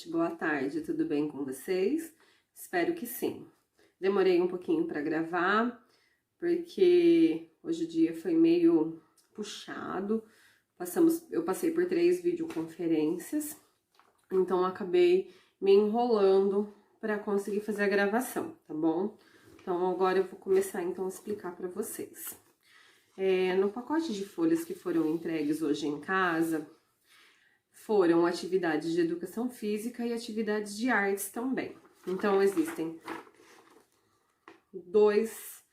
noite, boa tarde, tudo bem com vocês? Espero que sim. Demorei um pouquinho para gravar, porque hoje o dia foi meio puxado. Eu passei por 3 videoconferências, então acabei me enrolando para conseguir fazer a gravação, tá bom? Então agora eu vou começar então a explicar para vocês. No pacote de folhas que foram entregues hoje em casa, foram atividades de educação física e atividades de artes também. Então, existem 2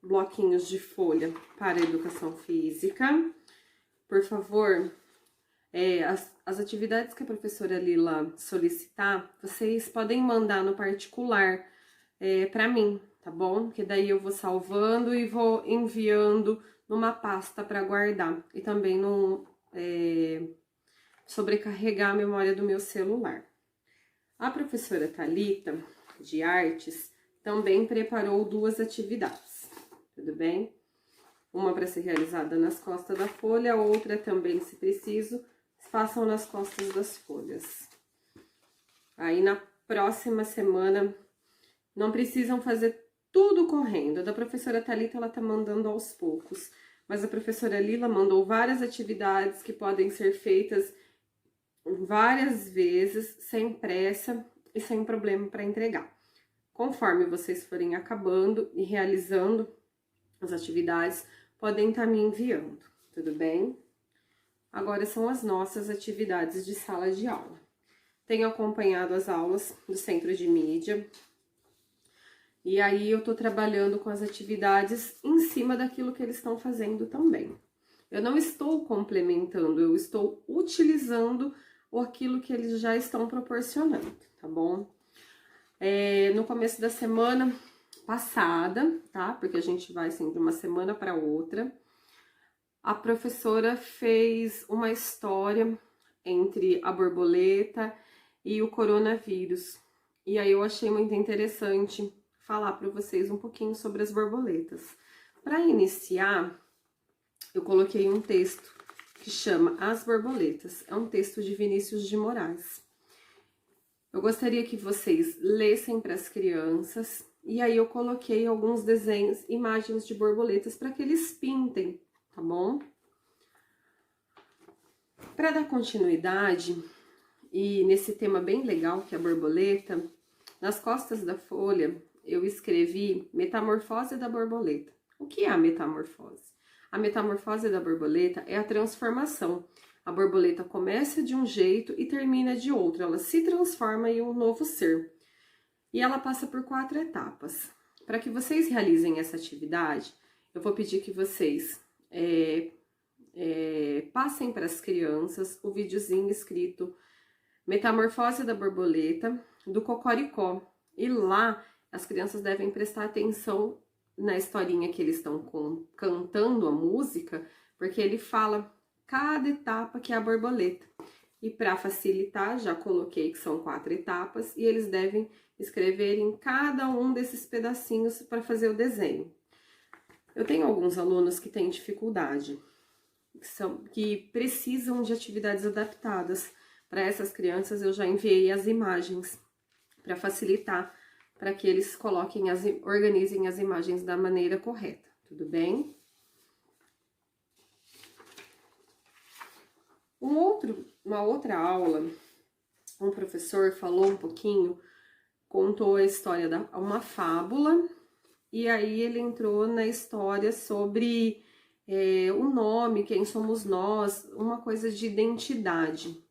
bloquinhos de folha para educação física. Por favor, as atividades que a professora Lila solicitar, vocês podem mandar no particular para mim, tá bom? Que daí eu vou salvando e vou enviando numa pasta para guardar. E também não sobrecarregar a memória do meu celular. A professora Thalita, de artes, também preparou 2 atividades, tudo bem? Uma para ser realizada nas costas da folha, outra também, se preciso, façam nas costas das folhas. Aí, na próxima semana, não precisam fazer tudo correndo. A da professora Thalita, ela tá mandando aos poucos, mas a professora Lila mandou várias atividades que podem ser feitas várias vezes, sem pressa e sem problema para entregar. Conforme vocês forem acabando e realizando as atividades, podem estar me enviando, tudo bem? Agora são as nossas atividades de sala de aula. Tenho acompanhado as aulas do Centro de Mídia, e aí eu tô trabalhando com as atividades em cima daquilo que eles estão fazendo também. Eu não estou complementando, eu estou utilizando aquilo que eles já estão proporcionando, tá bom? No começo da semana passada, tá? Porque a gente vai assim de uma semana para outra, a professora fez uma história entre a borboleta e o coronavírus. E aí eu achei muito interessante falar para vocês um pouquinho sobre as borboletas. Para iniciar, eu coloquei um texto que chama As Borboletas. É um texto de Vinícius de Moraes. Eu gostaria que vocês lessem para as crianças, e aí eu coloquei alguns desenhos, imagens de borboletas para que eles pintem, tá bom? Para dar continuidade, e nesse tema bem legal que é a borboleta, nas costas da folha eu escrevi Metamorfose da Borboleta. O que é a metamorfose? A metamorfose da borboleta é a transformação. A borboleta começa de um jeito e termina de outro. Ela se transforma em um novo ser. E ela passa por 4 etapas. Para que vocês realizem essa atividade, eu vou pedir que vocês passem para as crianças o videozinho escrito Metamorfose da Borboleta, do Cocoricó. E lá, as crianças devem prestar atenção na historinha que eles estão cantando a música, porque ele fala cada etapa que é a borboleta. E para facilitar, já coloquei que são 4 etapas e eles devem escrever em cada um desses pedacinhos para fazer o desenho. Eu tenho alguns alunos que têm dificuldade, que precisam de atividades adaptadas. Para essas crianças eu já enviei as imagens para facilitar, para que eles organizem as imagens da maneira correta, tudo bem? Uma outra aula, um professor falou um pouquinho, contou a história uma fábula, e aí ele entrou na história sobre o nome, quem somos nós, uma coisa de identidade.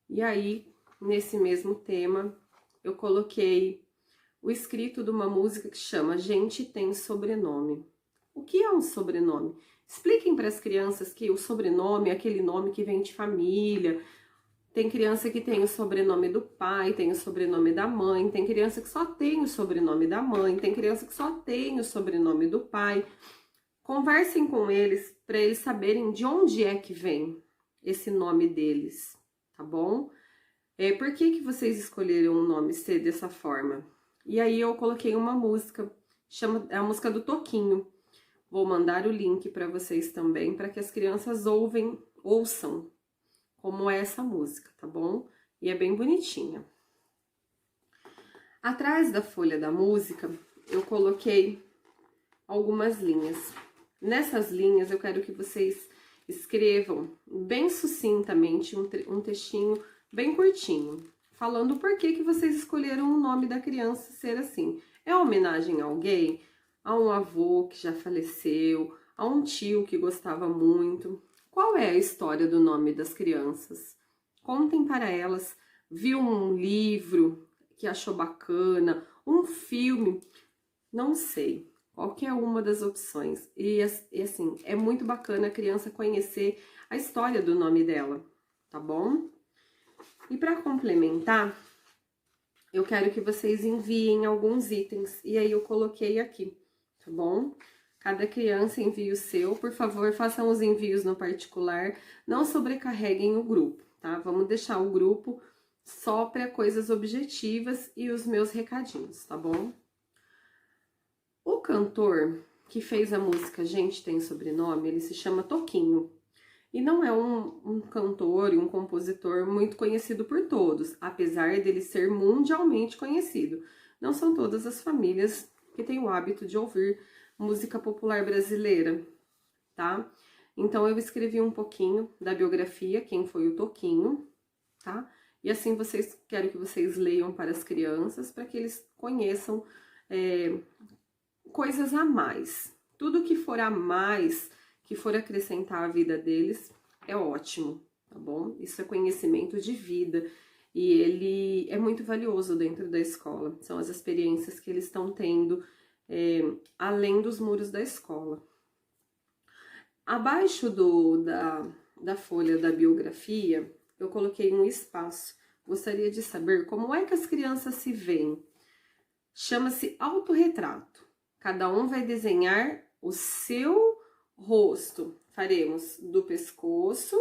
E aí, nesse mesmo tema, eu coloquei o escrito de uma música que chama Gente Tem Sobrenome. O que é um sobrenome? Expliquem para as crianças que o sobrenome é aquele nome que vem de família. Tem criança que tem o sobrenome do pai, tem o sobrenome da mãe, tem criança que só tem o sobrenome da mãe, tem criança que só tem o sobrenome do pai. Conversem com eles para eles saberem de onde é que vem esse nome deles, tá bom? Por que vocês escolheram o nome ser dessa forma? E aí eu coloquei uma música, é a música do Toquinho. Vou mandar o link para vocês também, para que as crianças ouçam como é essa música, tá bom? e é bem bonitinha. Atrás da folha da música, eu coloquei algumas linhas. Nessas linhas, eu quero que vocês escrevam bem sucintamente um textinho bem curtinho, falando por que vocês escolheram o nome da criança ser assim. É homenagem a alguém? A um avô que já faleceu? A um tio que gostava muito? Qual é a história do nome das crianças? Contem para elas. Viu um livro que achou bacana? Um filme? Não sei. Qualquer uma das opções. E assim, é muito bacana a criança conhecer a história do nome dela, tá bom? E para complementar, eu quero que vocês enviem alguns itens. E aí eu coloquei aqui, tá bom? Cada criança envia o seu. Por favor, façam os envios no particular. Não sobrecarreguem o grupo, tá? Vamos deixar o grupo só para coisas objetivas e os meus recadinhos, tá bom? O cantor que fez a música Gente Tem Sobrenome, ele se chama Toquinho. E não é um cantor e um compositor muito conhecido por todos, apesar dele ser mundialmente conhecido. Não são todas as famílias que têm o hábito de ouvir música popular brasileira, tá? Então, eu escrevi um pouquinho da biografia, quem foi o Toquinho, tá? E assim, quero que vocês leiam para as crianças, para que eles conheçam coisas a mais. Tudo que for a mais, que for acrescentar à vida deles, é ótimo, tá bom? Isso é conhecimento de vida e ele é muito valioso dentro da escola. São as experiências que eles estão tendo além dos muros da escola. Abaixo da folha da biografia, eu coloquei um espaço. Gostaria de saber como é que as crianças se veem. Chama-se autorretrato. Cada um vai desenhar o seu rosto. Faremos do pescoço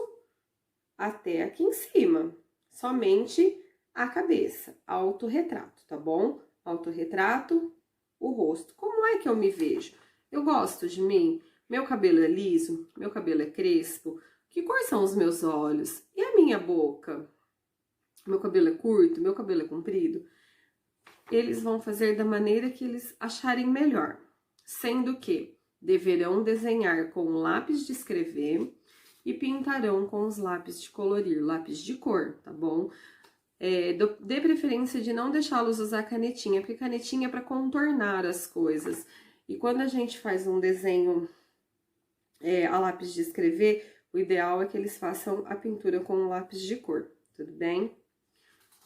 até aqui em cima. Somente a cabeça. Autorretrato, tá bom? Autorretrato, o rosto. Como é que eu me vejo? Eu gosto de mim? Meu cabelo é liso? Meu cabelo é crespo? Que cor são os meus olhos? E a minha boca? Meu cabelo é curto? Meu cabelo é comprido? Eles vão fazer da maneira que eles acharem melhor, sendo que deverão desenhar com o lápis de escrever e pintarão com os lápis de colorir, lápis de cor, tá bom? Dê preferência de não deixá-los usar canetinha, porque canetinha é para contornar as coisas. E quando a gente faz um desenho a lápis de escrever, o ideal é que eles façam a pintura com o lápis de cor, tudo bem?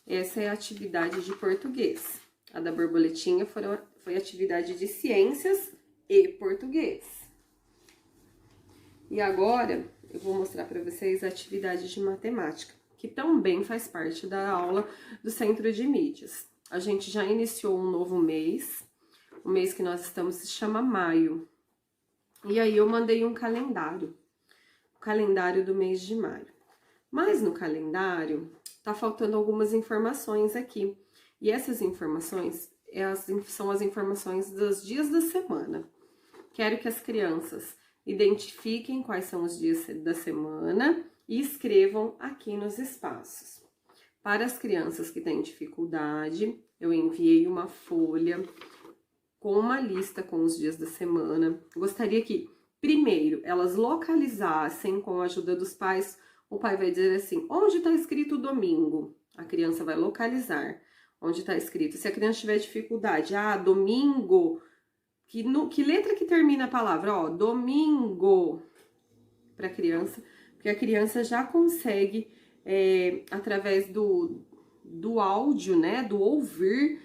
Essa é a atividade de português. A da borboletinha foi atividade de ciências e português. E agora, eu vou mostrar para vocês a atividade de matemática, que também faz parte da aula do Centro de Mídias. A gente já iniciou um novo mês, o mês que nós estamos se chama maio. E aí eu mandei um calendário, o calendário do mês de maio. Mas no calendário tá faltando algumas informações aqui. E essas informações são as informações dos dias da semana. Quero que as crianças identifiquem quais são os dias da semana e escrevam aqui nos espaços. Para as crianças que têm dificuldade, eu enviei uma folha com uma lista com os dias da semana. Gostaria que, primeiro, elas localizassem com a ajuda dos pais. O pai vai dizer assim, onde está escrito domingo? A criança vai localizar onde está escrito. Se a criança tiver dificuldade, domingo, que letra que termina a palavra? Ó, domingo, para a criança, porque a criança já consegue, através do áudio, né, do ouvir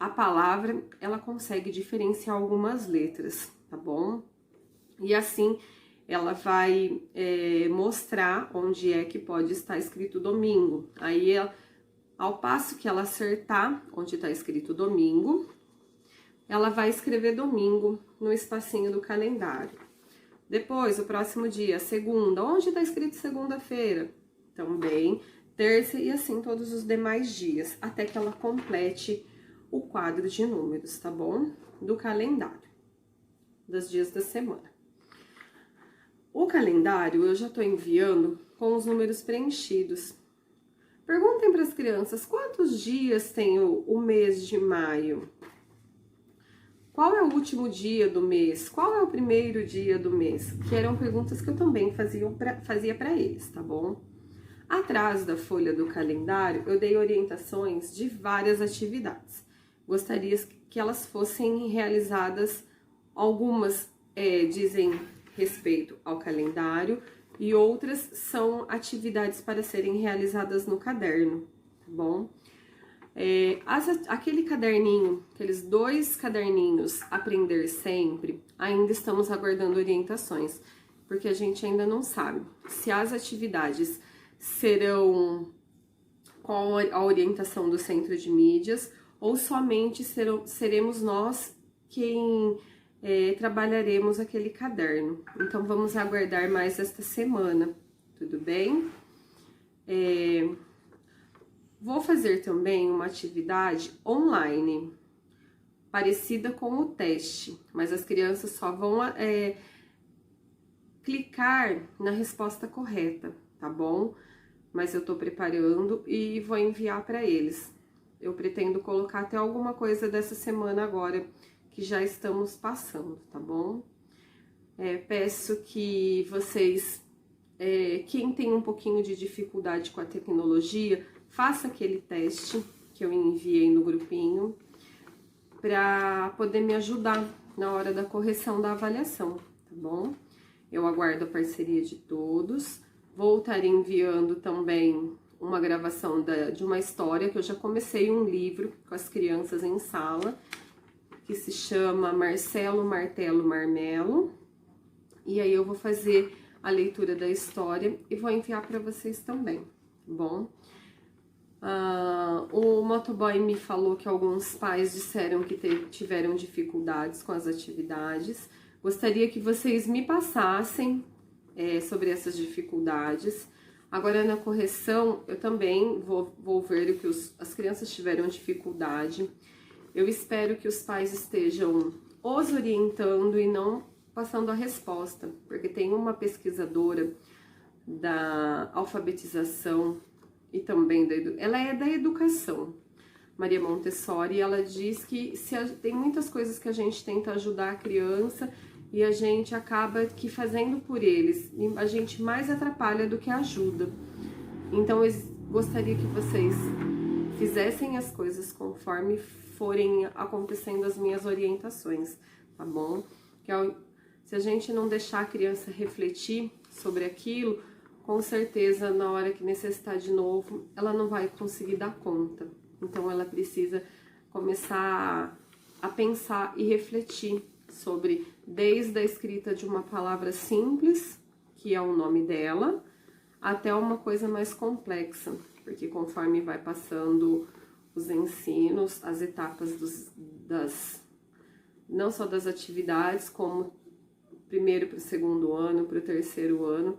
a palavra, ela consegue diferenciar algumas letras, tá bom? E assim, ela vai mostrar onde é que pode estar escrito domingo. Aí, ao passo que ela acertar onde está escrito domingo, ela vai escrever domingo no espacinho do calendário. Depois, o próximo dia, segunda, onde está escrito segunda-feira? Também, terça e assim todos os demais dias, até que ela complete o quadro de números, tá bom? Do calendário, dos dias da semana. O calendário eu já tô enviando com os números preenchidos. Perguntem para as crianças quantos dias tem o mês de maio. Qual é o último dia do mês? Qual é o primeiro dia do mês? Que eram perguntas que eu também fazia para eles, tá bom? Atrás da folha do calendário, eu dei orientações de várias atividades. Gostaria que elas fossem realizadas, algumas dizem respeito ao calendário e outras são atividades para serem realizadas no caderno, tá bom? Aquele caderninho, aqueles 2 caderninhos Aprender Sempre, ainda estamos aguardando orientações, porque a gente ainda não sabe se as atividades serão com a orientação do Centro de Mídias ou somente seremos nós quem trabalharemos aquele caderno. Então, vamos aguardar mais esta semana, tudo bem? Vou fazer também uma atividade online, parecida com o teste, mas as crianças só vão clicar na resposta correta, tá bom? Mas eu tô preparando e vou enviar para eles. Eu pretendo colocar até alguma coisa dessa semana agora, que já estamos passando, tá bom? Peço que vocês, quem tem um pouquinho de dificuldade com a tecnologia, faça aquele teste que eu enviei no grupinho para poder me ajudar na hora da correção da avaliação, tá bom? Eu aguardo a parceria de todos. Vou estar enviando também uma gravação de uma história, que eu já comecei um livro com as crianças em sala, que se chama Marcelo, Martelo, Marmelo. E aí eu vou fazer a leitura da história e vou enviar para vocês também, tá bom? O motoboy me falou que alguns pais disseram que tiveram dificuldades com as atividades. Gostaria que vocês me passassem sobre essas dificuldades. Agora, na correção, eu também vou ver o que as crianças tiveram dificuldade. Eu espero que os pais estejam os orientando e não passando a resposta, porque tem uma pesquisadora da alfabetização e também ela é da educação, Maria Montessori, e ela diz que tem muitas coisas que a gente tenta ajudar a criança e a gente acaba que fazendo por eles, a gente mais atrapalha do que ajuda. Então, eu gostaria que vocês fizessem as coisas conforme forem acontecendo as minhas orientações, tá bom? Se a gente não deixar a criança refletir sobre aquilo, com certeza, na hora que necessitar de novo, ela não vai conseguir dar conta. Então, ela precisa começar a pensar e refletir sobre, desde a escrita de uma palavra simples, que é o nome dela, até uma coisa mais complexa, porque conforme vai passando os ensinos, as etapas não só das atividades, como primeiro para o segundo ano, para o terceiro ano,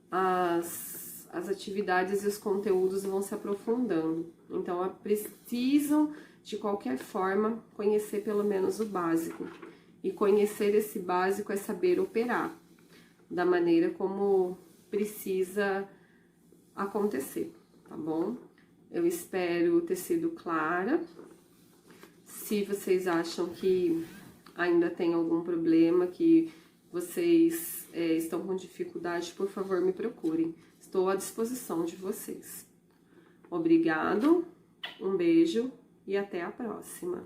as atividades e os conteúdos vão se aprofundando. Então, precisam, de qualquer forma, conhecer pelo menos o básico. E conhecer esse básico é saber operar da maneira como precisa acontecer, tá bom? Eu espero ter sido clara. Se vocês acham que ainda tem algum problema, que vocês estão com dificuldade, por favor, me procurem. Estou à disposição de vocês. Obrigado, um beijo e até a próxima.